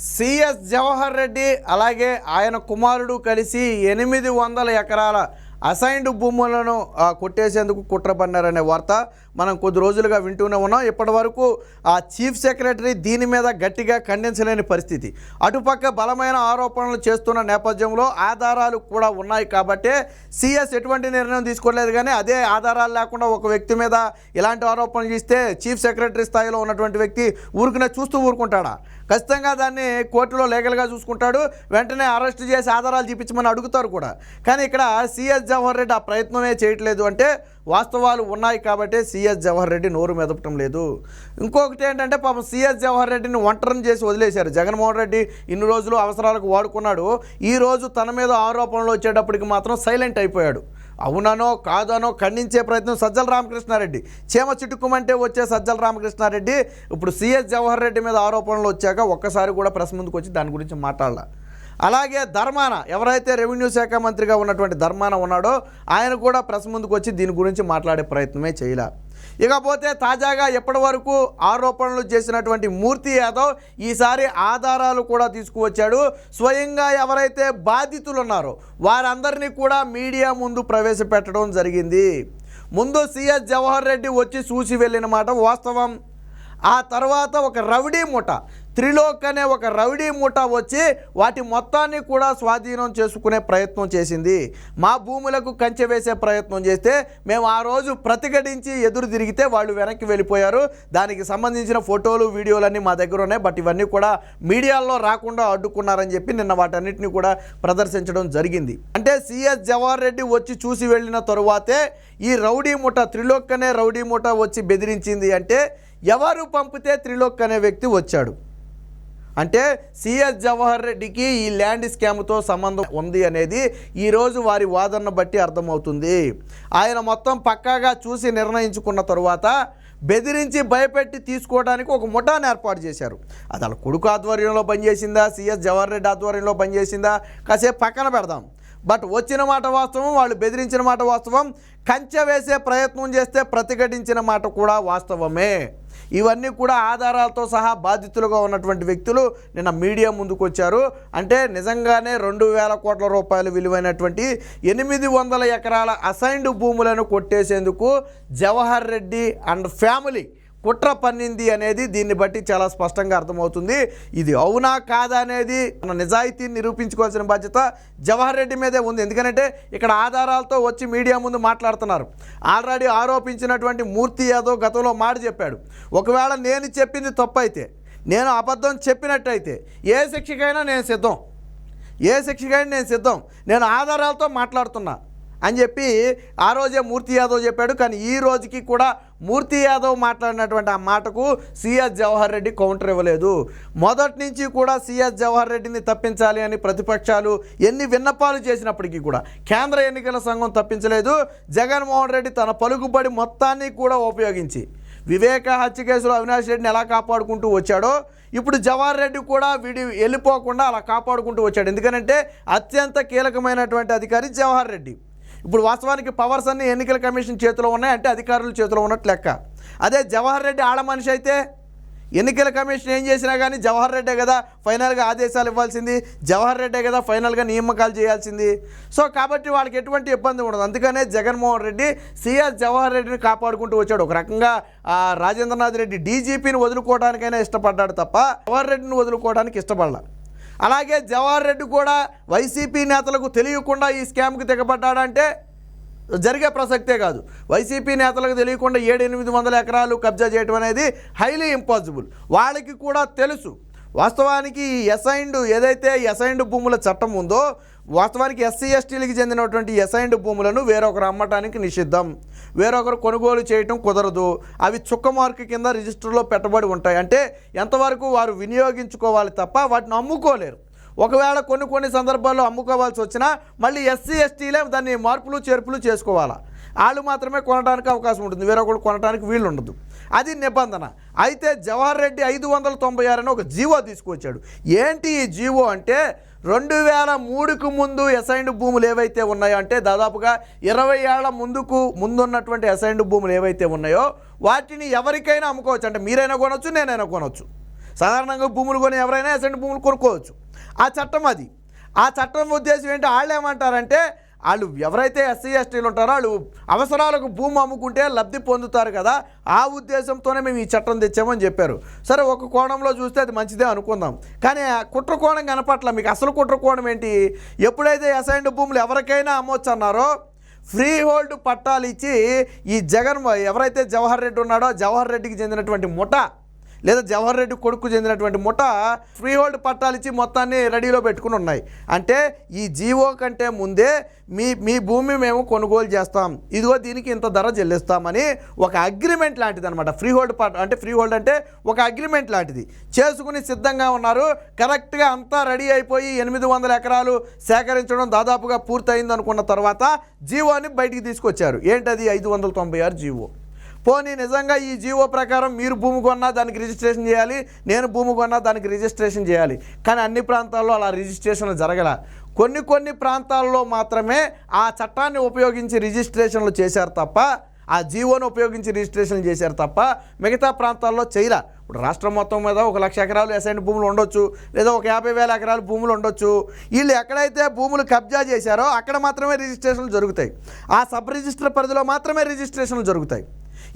CS Jawahar Reddy అలాగే ఆయన కుమారుడు కలిసి 800 ఎకరాల అసైన్డ్ భూములను కొట్టేసేందుకు కుట్ర పన్నారనే వార్త మనం కొద్ది రోజులుగా వింటూనే ఉన్నాం. ఇప్పటి వరకు ఆ చీఫ్ సెక్రటరీ దీని మీద గట్టిగా ఖండించలేని పరిస్థితి. అటుపక్క బలమైన ఆరోపణలు చేస్తున్న నేపథ్యంలో ఆధారాలు కూడా ఉన్నాయి కాబట్టే సిఎస్ ఎటువంటి నిర్ణయం తీసుకోలేదు. కానీ అదే ఆధారాలు లేకుండా ఒక వ్యక్తి మీద ఇలాంటి ఆరోపణలు చేస్తే చీఫ్ సెక్రటరీ స్థాయిలో ఉన్నటువంటి వ్యక్తి ఊరికనే చూస్తూ ఊరుకుంటాడా? ఖచ్చితంగా దాన్ని కోర్టులో లీగల్గా చూసుకుంటాడు. వెంటనే అరెస్ట్ చేసి ఆధారాలు చూపించమని అడుగుతారు కూడా. కానీ ఇక్కడ సిఎస్ జవహర్ రెడ్డి ఆ ప్రయత్నమే చేయట్లేదు. అంటే వాస్తవాలు ఉన్నాయి కాబట్టి సిఎస్ జవహర్ రెడ్డి నోరు మెదపటం లేదు. ఇంకొకటి ఏంటంటే పాపం సిఎస్ జవహర్ రెడ్డిని ఒంటరిని చేసి వదిలేశారు. జగన్మోహన్ రెడ్డి ఇన్ని రోజులు అవసరాలకు వాడుకున్నాడు. ఈరోజు తన మీద ఆరోపణలు వచ్చేటప్పటికి మాత్రం సైలెంట్ అయిపోయాడు. అవుననో కాదనో ఖండించే ప్రయత్నం సజ్జల రామకృష్ణారెడ్డి, చీమ చిటుక్కుమంటే వచ్చే సజ్జల రామకృష్ణారెడ్డి ఇప్పుడు సిఎస్ జవహర్ రెడ్డి మీద ఆరోపణలు వచ్చాక ఒక్కసారి కూడా ప్రెస్ ముందుకు వచ్చి దాని గురించి మాట్లాడాల. అలాగే ధర్మాన, ఎవరైతే రెవెన్యూ శాఖ మంత్రిగా ఉన్నటువంటి ధర్మాన ఉన్నాడో ఆయన కూడా ప్రెస్ ముందుకు వచ్చి దీని గురించి మాట్లాడే ప్రయత్నమే చేయలే. ఇకపోతే తాజాగా ఎప్పటి వరకు ఆరోపణలు చేసినటువంటి మూర్తి యాదవ్ ఈసారి ఆధారాలు కూడా తీసుకువచ్చాడు. స్వయంగా ఎవరైతే బాధితులు ఉన్నారో వారందరినీ కూడా మీడియా ముందు ప్రవేశపెట్టడం జరిగింది. ముందు సిఎస్ జవహర్ రెడ్డి వచ్చి చూసి వెళ్ళిన మాట వాస్తవం. ఆ తర్వాత ఒక రౌడీ ముఠ, త్రిలోక్ అనే ఒక రౌడీ ముఠ వచ్చి వాటి మొత్తాన్ని కూడా స్వాధీనం చేసుకునే ప్రయత్నం చేసింది. మా భూములకు కంచె వేసే ప్రయత్నం చేస్తే మేము ఆ రోజు ప్రతిఘటించి ఎదురు తిరిగితే వాళ్ళు వెనక్కి వెళ్ళిపోయారు. దానికి సంబంధించిన ఫోటోలు వీడియోలన్నీ మా దగ్గర ఉన్నాయి. బట్ ఇవన్నీ కూడా మీడియాలో రాకుండా అడ్డుకున్నారని చెప్పి నిన్న వాటన్నిటిని కూడా ప్రదర్శించడం జరిగింది. అంటే సిఎస్ జవహర్ రెడ్డి వచ్చి చూసి వెళ్ళిన తరువాతే ఈ రౌడీ ముఠ, త్రిలోక్ అనే రౌడీ ముఠ వచ్చి బెదిరించింది. అంటే ఎవరు పంపితే త్రిలోక్ అనే వ్యక్తి వచ్చాడు అంటే సిఎస్ జవహర్ రెడ్డికి ఈ ల్యాండ్ స్కామ్తో సంబంధం ఉంది అనేది ఈరోజు వారి వాదనను బట్టి అర్థమవుతుంది. ఆయన మొత్తం పక్కాగా చూసి నిర్ణయించుకున్న తరువాత బెదిరించి భయపెట్టి తీసుకోవడానికి ఒక ముఠాను ఏర్పాటు చేశారు. అది వాళ్ళ కొడుకు ఆధ్వర్యంలో పనిచేసిందా, సిఎస్ జవహర్ రెడ్డి ఆధ్వర్యంలో పనిచేసిందా కాసేపు పక్కన పెడదాం. బట్ వచ్చిన మాట వాస్తవం, వాళ్ళు బెదిరించిన మాట వాస్తవం, కంచె వేసే ప్రయత్నం చేస్తే ప్రతిఘటించిన మాట కూడా వాస్తవమే. ఇవన్నీ కూడా ఆధారాలతో సహా బాధితులుగా ఉన్నటువంటి వ్యక్తులు నిన్న మీడియా ముందుకు వచ్చారు. అంటే నిజంగానే 2000 కోట్ల రూపాయలు విలువైనటువంటి 800 ఎకరాల అసైన్డ్ భూములను కొట్టేసేందుకు జవహర్ రెడ్డి అండ్ ఫ్యామిలీ కుట్ర పన్నింది అనేది దీన్ని బట్టి చాలా స్పష్టంగా అర్థమవుతుంది. ఇది అవునా కాదా అనేది మన నిజాయితీని నిరూపించుకోవాల్సిన బాధ్యత జవహర్ రెడ్డి మీదే ఉంది. ఎందుకంటే ఇక్కడ ఆధారాలతో వచ్చి మీడియా ముందు మాట్లాడుతున్నారు. ఆల్రెడీ ఆరోపించినటువంటి మూర్తి యాదవ్ గతంలో మాట చెప్పాడు, ఒకవేళ నేను చెప్పింది తప్పు అయితే, నేను అబద్ధం చెప్పినట్టయితే ఏ శిక్షకైనా నేను సిద్ధం, నేను ఆధారాలతో మాట్లాడుతున్నా అని చెప్పి ఆ రోజే మూర్తి యాదవ్ చెప్పాడు. కానీ ఈ రోజుకి కూడా మూర్తి యాదవ్ మాట్లాడినటువంటి ఆ మాటకు సిఎస్ జవహర్ రెడ్డి కౌంటర్ ఇవ్వలేదు. మొదటి నుంచి కూడా సిఎస్ జవహర్ రెడ్డిని తప్పించాలి అని ప్రతిపక్షాలు ఎన్ని విన్నపాలు చేసినప్పటికీ కూడా కేంద్ర ఎన్నికల సంఘం తప్పించలేదు. జగన్మోహన్ రెడ్డి తన పలుకుబడి మొత్తాన్ని కూడా ఉపయోగించి వివేక హత్య కేసులో అవినాష్ రెడ్డిని ఎలా కాపాడుకుంటూ వచ్చాడో ఇప్పుడు జవహర్ రెడ్డి కూడా వీడి వెళ్ళిపోకుండా అలా కాపాడుకుంటూ వచ్చాడు. ఎందుకంటే అత్యంత కీలకమైనటువంటి అధికారి జవహర్ రెడ్డి. ఇప్పుడు వాస్తవానికి పవర్స్ అన్నీ ఎన్నికల కమిషన్ చేతిలో ఉన్నాయి, అంటే అధికారుల చేతిలో ఉన్నట్టు లెక్క. అదే జవహర్ రెడ్డి ఆడ మనిషి అయితే ఎన్నికల కమిషన్ ఏం చేసినా కానీ జవహర్ రెడ్డే కదా ఫైనల్గా ఆదేశాలు ఇవ్వాల్సింది, జవహర్ రెడ్డే కదా ఫైనల్గా నియామకాలు చేయాల్సింది. సో కాబట్టి వాళ్ళకి ఎటువంటి ఇబ్బంది ఉండదు. అందుకనే జగన్మోహన్ రెడ్డి సిఎస్ జవహర్ రెడ్డిని కాపాడుకుంటూ వచ్చాడు. ఒక రకంగా రాజేంద్రనాథ్ రెడ్డి డీజీపీని వదులుకోవడానికైనా ఇష్టపడ్డాడు తప్ప జవహర్ రెడ్డిని వదులుకోవడానికి ఇష్టపడలా. అలాగే జవహర్ రెడ్డి కూడా వైసీపీ నేతలకు తెలియకుండా ఈ స్కామ్కి తెగబడ్డాడంటే జరిగే ప్రసక్తే కాదు. వైసీపీ నేతలకు తెలియకుండా 700-800 ఎకరాలు కబ్జా చేయడం అనేది హైలీ ఇంపాసిబుల్. వాళ్ళకి కూడా తెలుసు. వాస్తవానికి ఏదైతే అసైన్డ్ భూముల చట్టం ఉందో, వాస్తవానికి ఎస్సీ ఎస్టీలకు చెందినటువంటి అసైన్డ్ భూములను వేరొకరు అమ్మటానికి నిషిద్ధం, వేరొకరు కొనుగోలు చేయటం కుదరదు. అవి చుక్క మార్కు కింద రిజిస్టర్లో పెట్టబడి ఉంటాయి. అంటే ఎంతవరకు వారు వినియోగించుకోవాలి తప్ప వాటిని అమ్ముకోలేరు. ఒకవేళ కొన్ని సందర్భాల్లో అమ్ముకోవాల్సి వచ్చినా మళ్ళీ ఎస్సీ ఎస్టీలే దాన్ని మార్పులు చేర్పులు చేసుకోవాలా. వాళ్ళు మాత్రమే కొనడానికి అవకాశం ఉంటుంది, వేరొకరు కొనడానికి వీళ్ళు ఉండదు. అది నిబంధన. అయితే జవహర్ రెడ్డి 596 అని ఒక జీవో తీసుకొచ్చాడు. ఏంటి ఈ జీవో అంటే 2003కు ముందు అసైన్డ్ భూములు ఏవైతే ఉన్నాయో, అంటే దాదాపుగా 20 ఏళ్ల ముందున్నటువంటి అసైన్డ్ భూములు ఏవైతే ఉన్నాయో వాటిని ఎవరికైనా అమ్ముకోవచ్చు. అంటే మీరైనా కొనవచ్చు, నేనైనా కొనవచ్చు. సాధారణంగా భూములు కొని ఎవరైనా అసైన్డ్ భూములు కొనుక్కోవచ్చు. ఆ చట్టం అది. ఆ చట్టం ఉద్దేశం ఏంటి, వాళ్ళు ఏమంటారంటే వాళ్ళు ఎవరైతే ఎస్సీ ఎస్టీలు ఉంటారో వాళ్ళు అవసరాలకు భూమి అమ్ముకుంటే లబ్ధి పొందుతారు కదా, ఆ ఉద్దేశంతోనే మేము ఈ చట్టం తెచ్చామని చెప్పారు. సరే, ఒక కోణంలో చూస్తే అది మంచిదే అనుకుందాం. కానీ కుట్ర కోణం కనపట్ల. మీకు అసలు కుట్ర కోణం ఏంటి, ఎప్పుడైతే అసైన్డ్ భూములు ఎవరికైనా అమ్మొచ్చు అన్నారో ఫ్రీ హోల్డ్ పట్టాలు ఇచ్చి ఈ ఎవరైతే జవహర్ రెడ్డి ఉన్నాడో జవహర్ రెడ్డికి చెందినటువంటి ముఠా లేదా జవహర్ రెడ్డి కొడుకు చెందినటువంటి ముఠా ఫ్రీ హోల్డ్ పట్టాలు ఇచ్చి మొత్తాన్ని రెడీలో పెట్టుకుని ఉన్నాయి. అంటే ఈ జీవో కంటే ముందే మీ భూమి మేము కొనుగోలు చేస్తాం, ఇదిగో దీనికి ఇంత ధర చెల్లిస్తామని ఒక అగ్రిమెంట్ లాంటిది అనమాట. ఫ్రీ హోల్డ్ అంటే ఒక అగ్రిమెంట్ లాంటిది చేసుకుని సిద్ధంగా ఉన్నారు. కరెక్ట్గా అంతా రెడీ అయిపోయి 800 ఎకరాలు సేకరించడం దాదాపుగా పూర్తయింది అనుకున్న తర్వాత జీవోని బయటికి తీసుకొచ్చారు. ఏంటది? 596 జీవో. పోనీ నిజంగా ఈ జీవో ప్రకారం మీరు భూమి కొన్నా దానికి రిజిస్ట్రేషన్ చేయాలి, నేను భూమి కొన్నా దానికి రిజిస్ట్రేషన్ చేయాలి. కానీ అన్ని ప్రాంతాల్లో అలా రిజిస్ట్రేషన్లు జరగల. కొన్ని ప్రాంతాల్లో మాత్రమే ఆ చట్టాన్ని ఉపయోగించి రిజిస్ట్రేషన్లు చేశారు తప్ప, ఆ జీవోను ఉపయోగించి రిజిస్ట్రేషన్ చేశారు తప్ప మిగతా ప్రాంతాల్లో చేయరా. ఇప్పుడు రాష్ట్రం మొత్తం మీద 1,00,000 ఎకరాలు అసైన్డ్ భూములు ఉండొచ్చు, లేదా ఒక 50,000 ఎకరాలు భూములు ఉండొచ్చు. వీళ్ళు ఎక్కడైతే భూములు కబ్జా చేశారో అక్కడ మాత్రమే రిజిస్ట్రేషన్లు జరుగుతాయి. ఆ సబ్ రిజిస్టర్ పరిధిలో మాత్రమే రిజిస్ట్రేషన్లు జరుగుతాయి.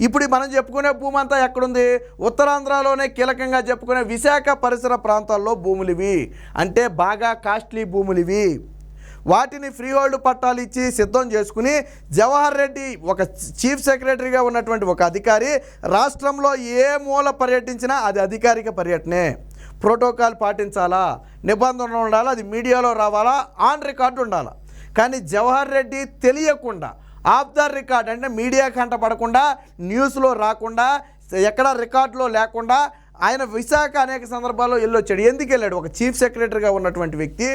ఇప్పుడు మనం చెప్పుకునే భూమి అంతా ఎక్కడుంది? ఉత్తరాంధ్రలోనే కీలకంగా చెప్పుకునే విశాఖ పరిసర ప్రాంతాల్లో భూములు ఇవి. అంటే బాగా కాస్ట్లీ భూములు ఇవి. వాటిని ఫ్రీ హోల్డ్ పట్టాలు ఇచ్చి సిద్ధం చేసుకుని జవహర్ రెడ్డి ఒక చీఫ్ సెక్రటరీగా ఉన్నటువంటి ఒక అధికారి రాష్ట్రంలో ఏ మూల పర్యటించినా అది అధికారిక పర్యటనే. ప్రోటోకాల్ పాటించాలా, నిబంధనలు ఉండాలా, అది మీడియాలో రావాలా, ఆన్ రికార్డు ఉండాలా. కానీ జవహర్ రెడ్డి తెలియకుండా ఆఫ్ ద రికార్డ్ అంటే మీడియా కంట పడకుండా, న్యూస్లో రాకుండా, ఎక్కడ రికార్డులో లేకుండా ఆయన విశాఖ అనేక సందర్భాల్లో వెళ్ళొచ్చాడు. ఎందుకు వెళ్ళాడు? ఒక చీఫ్ సెక్రటరీగా ఉన్నటువంటి వ్యక్తి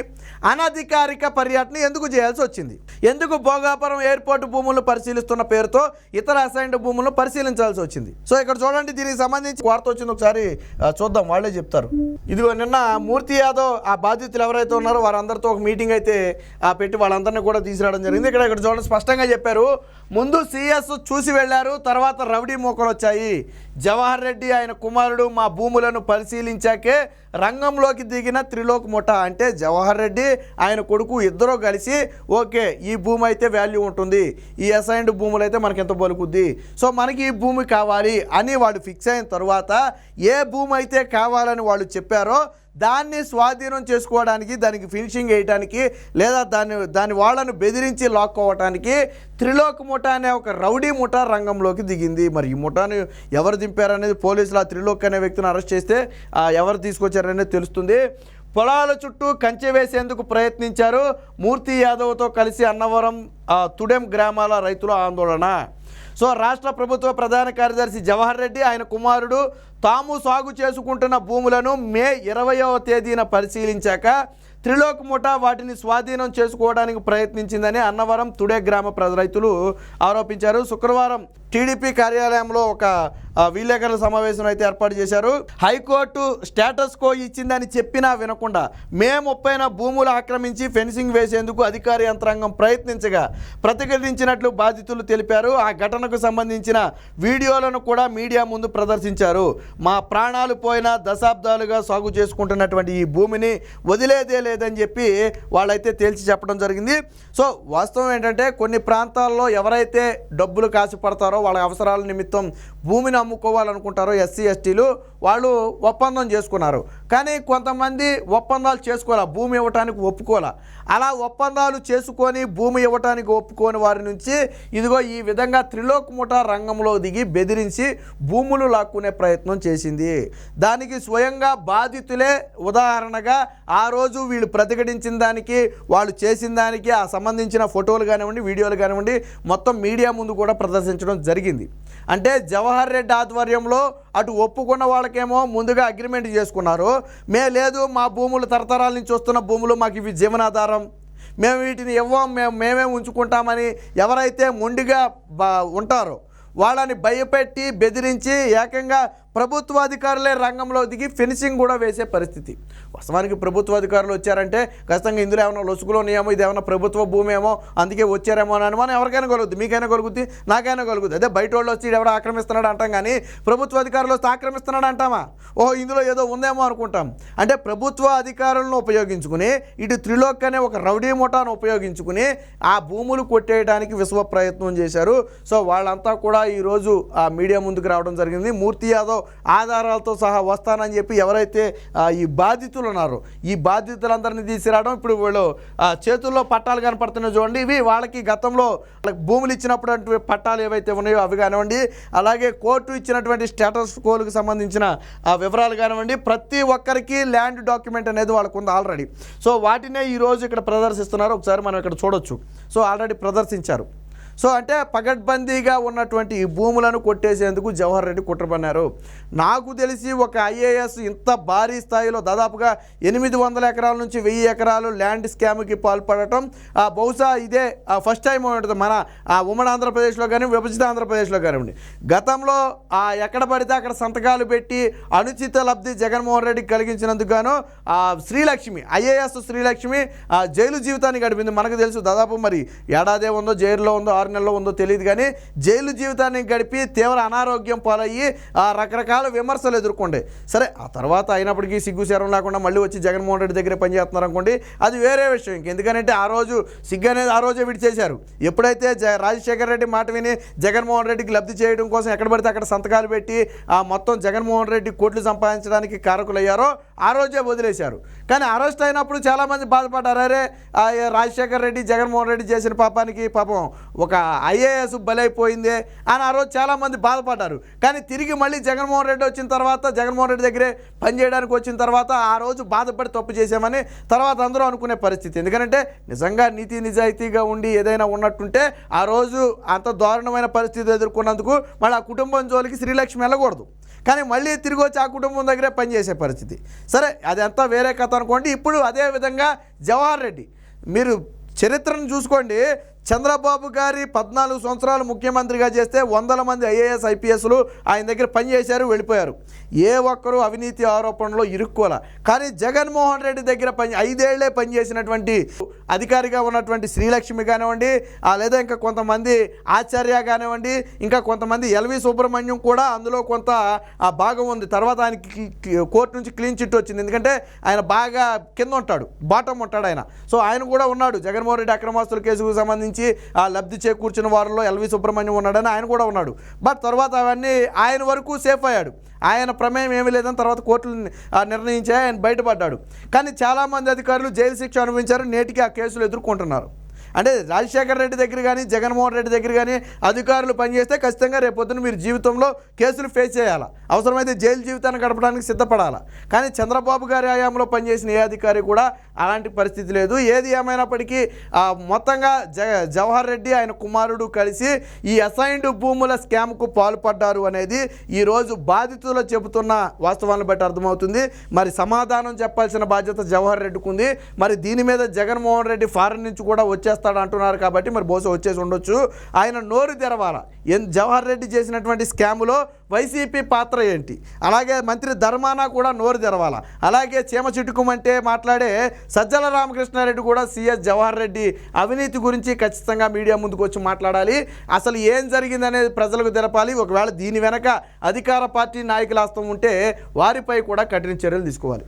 అనధికారిక పర్యటన ఎందుకు చేయాల్సి వచ్చింది? ఎందుకు భోగాపురం ఎయిర్పోర్ట్ భూములను పరిశీలిస్తున్న పేరుతో ఇతర అసైన్డ్ భూములను పరిశీలించాల్సి వచ్చింది? సో ఇక్కడ చూడండి, దీనికి సంబంధించి వార్త వచ్చింది, ఒకసారి చూద్దాం, వాళ్ళే చెప్తారు. ఇదిగో నిన్న మూర్తి యాదవ్ ఆ బాధితులు ఎవరైతే ఉన్నారో వారందరితో ఒక మీటింగ్ అయితే పెట్టి వాళ్ళందరినీ కూడా తీసుకురావడం జరిగింది. ఇక్కడ చూడండి, స్పష్టంగా చెప్పారు. ముందు సిఎస్ చూసి వెళ్ళారు, తర్వాత రౌడీ మోకలు వచ్చాయి. జవహర్ రెడ్డి ఆయన కుమారుడు మా భూములను పరిశీలించాకే రంగంలోకి దిగిన త్రిలోక్ ముఠా. అంటే జవహర్ రెడ్డి ఆయన కొడుకు ఇద్దరూ కలిసి ఓకే ఈ భూమి అయితే వాల్యూ ఉంటుంది, ఈ అసైన్డ్ భూములు అయితే మనకి ఎంత పలుకుద్ది, సో మనకి ఈ భూమి కావాలి అని వాళ్ళు ఫిక్స్ అయిన తర్వాత ఏ భూమి అయితే కావాలని వాళ్ళు చెప్పారో దాన్ని స్వాధీనం చేసుకోవడానికి, దానికి ఫినిషింగ్ వేయడానికి, లేదా దాని వాళ్ళను బెదిరించి లాక్కోవటానికి త్రిలోక్ ముఠా అనే ఒక రౌడీ ముఠా రంగంలోకి దిగింది. మరి ఈ ముఠాను ఎవరు దింపారనేది పోలీసులు ఆ త్రిలోక్ అనే వ్యక్తిని అరెస్ట్ చేస్తే ఎవరు తీసుకొచ్చారనేది తెలుస్తుంది. పొలాల చుట్టూ కంచె వేసేందుకు ప్రయత్నించారు. మూర్తి యాదవ్తో కలిసి అన్నవరం తుడెం గ్రామాల రైతుల ఆందోళన. సో రాష్ట్ర ప్రభుత్వ ప్రధాన కార్యదర్శి జవహర్ రెడ్డి ఆయన కుమారుడు తాము సాగు చేసుకుంటున్న భూములను మే 20వ తేదీన పరిశీలించాక త్రిలోక్ ముఠా వాటిని స్వాధీనం చేసుకోవడానికి ప్రయత్నించిందని అన్నవరం తుడే గ్రామ రైతులు ఆరోపించారు. శుక్రవారం టీడీపీ కార్యాలయంలో ఒక విలేకరుల సమావేశం అయితే ఏర్పాటు చేశారు. హైకోర్టు స్టేటస్ కో ఇచ్చిందని చెప్పినా వినకుండా మే 30న భూములు ఆక్రమించి ఫెన్సింగ్ వేసేందుకు అధికార యంత్రాంగం ప్రయత్నించగా ప్రతిఘటించినట్లు బాధితులు తెలిపారు. ఆ ఘటనకు సంబంధించిన వీడియోలను కూడా మీడియా ముందు ప్రదర్శించారు. మా ప్రాణాలు పోయినా దశాబ్దాలుగా సాగు చేసుకుంటున్నటువంటి ఈ భూమిని వదిలేదే లేదని చెప్పి వాళ్ళైతే తేల్చి చెప్పడం జరిగింది. సో వాస్తవం ఏంటంటే కొన్ని ప్రాంతాల్లో ఎవరైతే డబ్బులు కాసి పడతారో వాళ్ళ అవసరాల నిమిత్తం భూమిని అమ్ముకోవాలనుకుంటారో ఎస్సీ ఎస్టీలు వాళ్ళు ఒప్పందం చేసుకున్నారు. కానీ కొంతమంది ఒప్పందాలు చేసుకోవాలా, భూమి ఇవ్వటానికి ఒప్పుకోవాలా. అలా ఒప్పందాలు చేసుకొని భూమి ఇవ్వటానికి ఒప్పుకోని వారి నుంచి ఇదిగో ఈ విధంగా త్రిలోక్ ముఠా రంగంలో దిగి బెదిరించి భూములు లాక్కునే ప్రయత్నం చేసింది. దానికి స్వయంగా బాధితులే ఉదాహరణగా ఆ రోజు వీళ్ళు ప్రతిఘటించిన దానికి, వాళ్ళు చేసిన దానికి ఆ సంబంధించిన ఫోటోలు కానివ్వండి, వీడియోలు కానివ్వండి మొత్తం మీడియా ముందు కూడా ప్రదర్శించడం జరిగింది. అంటే జవహర్ రెడ్డి ఆధ్వర్యంలో అటు ఒప్పుకున్న వాళ్ళకేమో ముందుగా అగ్రిమెంట్ చేసుకున్నారు. లేదు మా భూములు తరతరాల నుంచి వస్తున్న భూములు, మాకు ఇవి జీవనాధారం, మేము వీటిని ఇవ్వం, మేమే ఉంచుకుంటామని ఎవరైతే మొండిగా ఉంటారో వాళ్ళని భయపెట్టి బెదిరించి ఏకంగా ప్రభుత్వ అధికారులే రంగంలో దిగి ఫెన్సింగ్ కూడా వేసే పరిస్థితి. వాస్తవానికి ప్రభుత్వ అధికారులు వచ్చారంటే ఖచ్చితంగా ఇందులో ఏమైనా లొసుగులో నియమం, ఇది ఏమైనా ప్రభుత్వ భూమి ఏమో అందుకే వచ్చారేమో అని అనుమానం ఎవరికైనా కలుగుద్ది, మీకైనా కలుగుద్ది, నాకైనా కలుగుద్ది. అదే బయట వాళ్ళు వచ్చి ఎవడో ఆక్రమిస్తున్నాడు అంటాం, కానీ ప్రభుత్వ అధికారులు వస్తే ఆక్రమిస్తున్నాడు అంటామా? ఓహో ఇందులో ఏదో ఉందేమో అనుకుంటాం. అంటే ప్రభుత్వ అధికారులను ఉపయోగించుకుని ఇటు త్రిలోక్ అనే ఒక రౌడీ ముఠాను ఉపయోగించుకుని ఆ భూములు కొట్టేయడానికి విశ్వ ప్రయత్నం చేశారు. సో వాళ్ళంతా కూడా ఈరోజు ఆ మీడియా ముందుకు రావడం జరిగింది. మూర్తి యాదవ్ ఆధారాలతో సహా వస్తానని చెప్పి ఎవరైతే ఈ బాధితులు ఉన్నారో ఈ బాధితులందరినీ తీసుకురావడం, ఇప్పుడు వీళ్ళు చేతుల్లో పట్టాలు కనపడుతున్నాయి చూడండి, ఇవి వాళ్ళకి గతంలో వాళ్ళకి భూములు ఇచ్చినప్పుడు పట్టాలు ఏవైతే ఉన్నాయో అవి కానివ్వండి, అలాగే కోర్టు ఇచ్చినటువంటి స్టేటస్ కోల్కి సంబంధించిన వివరాలు కానివ్వండి, ప్రతి ఒక్కరికి ల్యాండ్ డాక్యుమెంట్ అనేది వాళ్ళకు ఉంది ఆల్రెడీ. సో వాటినే ఈరోజు ఇక్కడ ప్రదర్శిస్తున్నారు. ఒకసారి మనం ఇక్కడ చూడొచ్చు. సో ఆల్రెడీ ప్రదర్శించారు. సో అంటే పగడ్బందీగా ఉన్నటువంటి ఈ భూములను కొట్టేసేందుకు జవహర్ రెడ్డి కుట్ర పన్నారు. నాకు తెలిసి ఒక ఐఏఎస్ ఇంత భారీ స్థాయిలో దాదాపుగా 800 ఎకరాల నుంచి 1000 ఎకరాలు ల్యాండ్ స్కామ్కి పాల్పడటం బహుశా ఇదే ఫస్ట్ టైం ఉంటుంది మన ఉమ్మడి ఆంధ్రప్రదేశ్లో కానీ విభజిత ఆంధ్రప్రదేశ్లో కానివ్వండి. గతంలో ఎక్కడ పడితే అక్కడ సంతకాలు పెట్టి అనుచిత లబ్ధి జగన్మోహన్ రెడ్డికి కలిగించినందుకు గాను శ్రీలక్ష్మి ఐఏఎస్ శ్రీలక్ష్మి జైలు జీవితాన్ని గడిపింది. మనకు తెలుసు దాదాపు మరి ఏడాదే ఉందో జైల్లో ఉందో 6 నెలలో ఉందో తెలియదు, కానీ జైలు జీవితాన్ని గడిపి తీవ్ర అనారోగ్యం పాలయ్యి రకరకాల విమర్శలు ఎదుర్కొండే. సరే ఆ తర్వాత అయినప్పటికీ సిగ్గు శరం లేకుండా మళ్ళీ వచ్చి జగన్మోహన్ రెడ్డి దగ్గరే పనిచేస్తున్నారు అనుకోండి, అది వేరే విషయం. ఎందుకంటే ఆ రోజు సిగ్గు అనేది ఆ రోజే విడిచేశారు. ఎప్పుడైతే రాజశేఖర రెడ్డి మాట విని జగన్మోహన్ రెడ్డికి లబ్ధి చేయడం కోసం ఎక్కడ పడితే అక్కడ సంతకాలు పెట్టి మొత్తం జగన్మోహన్ రెడ్డి కోట్లు సంపాదించడానికి కారకులయ్యారో ఆ రోజే వదిలేశారు. కానీ అరెస్ట్ అయినప్పుడు చాలామంది బాధపడ్డారు, అరే రాజశేఖర రెడ్డి జగన్మోహన్ రెడ్డి చేసిన పాపానికి పాపం ఒక ఐఏఎస్ బలైపోయిందే అని ఆ రోజు చాలామంది బాధపడ్డారు. కానీ తిరిగి మళ్ళీ జగన్మోహన్ రెడ్డి వచ్చిన తర్వాత జగన్మోహన్ రెడ్డి దగ్గరే పనిచేయడానికి వచ్చిన తర్వాత ఆ రోజు బాధపడి తప్పు చేసామని తర్వాత అందరూ అనుకునే పరిస్థితి. ఎందుకంటే నిజంగా నీతి నిజాయితీగా ఉండి ఏదైనా ఉన్నట్టుంటే ఆ రోజు అంత దారుణమైన పరిస్థితి ఎదుర్కొన్నందుకు మళ్ళీ ఆ కుటుంబం జోలికి శ్రీలక్ష్మి వెళ్ళకూడదు. కానీ మళ్ళీ తిరిగి వచ్చి ఆ కుటుంబం దగ్గరే పనిచేసే పరిస్థితి. సరే అదంతా వేరే కథ అనుకోండి. ఇప్పుడు అదేవిధంగా జవహర్ రెడ్డి మీరు చరిత్రను చూసుకోండి. చంద్రబాబు గారి 14 సంవత్సరాలు ముఖ్యమంత్రిగా చేస్తే 100 మంది ఐఏఎస్ ఐపీఎస్లు ఆయన దగ్గర పనిచేశారు, వెళ్ళిపోయారు. ఏ ఒక్కరూ అవినీతి ఆరోపణలో ఇరుక్కోలే. కానీ జగన్మోహన్ రెడ్డి దగ్గర 5 ఏళ్లే పనిచేసినటువంటి అధికారిగా ఉన్నటువంటి శ్రీలక్ష్మి కానివ్వండి, లేదా ఇంకా కొంతమంది ఆచార్య కానివ్వండి, ఇంకా కొంతమంది ఎల్వి సుబ్రహ్మణ్యం కూడా అందులో కొంత భాగం ఉంది. తర్వాత ఆయనకి కోర్టు నుంచి క్లీన్ చిట్ వచ్చింది, ఎందుకంటే ఆయన బాగా కింద ఉంటాడు, బాటం ఉంటాడు ఆయన. సో ఆయన కూడా ఉన్నాడు జగన్మోహన్ రెడ్డి అక్రమాస్తుల కేసుకు సంబంధించి లబ్ధి చేకూర్చిన వారిలో ఎల్వి సుబ్రహ్మణ్యం ఉన్నాడని ఆయన కూడా ఉన్నాడు. బట్ తర్వాత అవన్నీ ఆయన వరకు సేఫ్ అయ్యాడు, ఆయన ప్రమేయం ఏమీ లేదని తర్వాత కోర్టులు నిర్ణయించాయి, ఆయన బయటపడ్డాడు. కానీ చాలామంది అధికారులు జైలు శిక్ష అనుభవించారు, నేటికి ఆ కేసులు ఎదుర్కొంటున్నారు. అంటే రాజశేఖర రెడ్డి దగ్గర కానీ జగన్మోహన్ రెడ్డి దగ్గర కానీ అధికారులు పనిచేస్తే ఖచ్చితంగా రేపొద్దున మీరు జీవితంలో కేసులు ఫేస్ చేయాలా, అవసరమైతే జైలు జీవితాన్ని గడపడానికి సిద్ధపడాలా. కానీ చంద్రబాబు గారి హయాంలో పనిచేసిన ఏ అధికారి కూడా అలాంటి పరిస్థితి లేదు. ఏది ఏమైనప్పటికీ మొత్తంగా జవహర్ రెడ్డి ఆయన కుమారుడు కలిసి ఈ అసైన్డ్ భూముల స్కామ్కు పాల్పడ్డారు అనేది ఈరోజు బాధితులు చెబుతున్న వాస్తవాలను బట్టి అర్థమవుతుంది. మరి సమాధానం చెప్పాల్సిన బాధ్యత జవహర్ రెడ్డికి ఉంది. మరి దీని మీద జగన్మోహన్ రెడ్డి ఫారెన్ నుంచి కూడా వచ్చేస్తాడు అంటున్నారు కాబట్టి మరి బహుశా వచ్చేసి ఉండొచ్చు. ఆయన నోరు తెరవాల. జవహర్ రెడ్డి చేసినటువంటి స్కాములో వైసీపీ పాత్ర ఏంటి, అలాగే మంత్రి ధర్మాన కూడా నోరు తెరవాల. అలాగే చీమ చిటుకుమంటే మాట్లాడే సజ్జల రామకృష్ణారెడ్డి కూడా సీఎస్ జవహర్ రెడ్డి అవినీతి గురించి ఖచ్చితంగా మీడియా ముందుకు వచ్చి మాట్లాడాలి. అసలు ఏం జరిగిందనేది ప్రజలకు తెలపాలి. ఒకవేళ దీని వెనక అధికార పార్టీ నాయకుల హస్తం ఉంటే వారిపై కూడా కఠిన చర్యలు తీసుకోవాలి.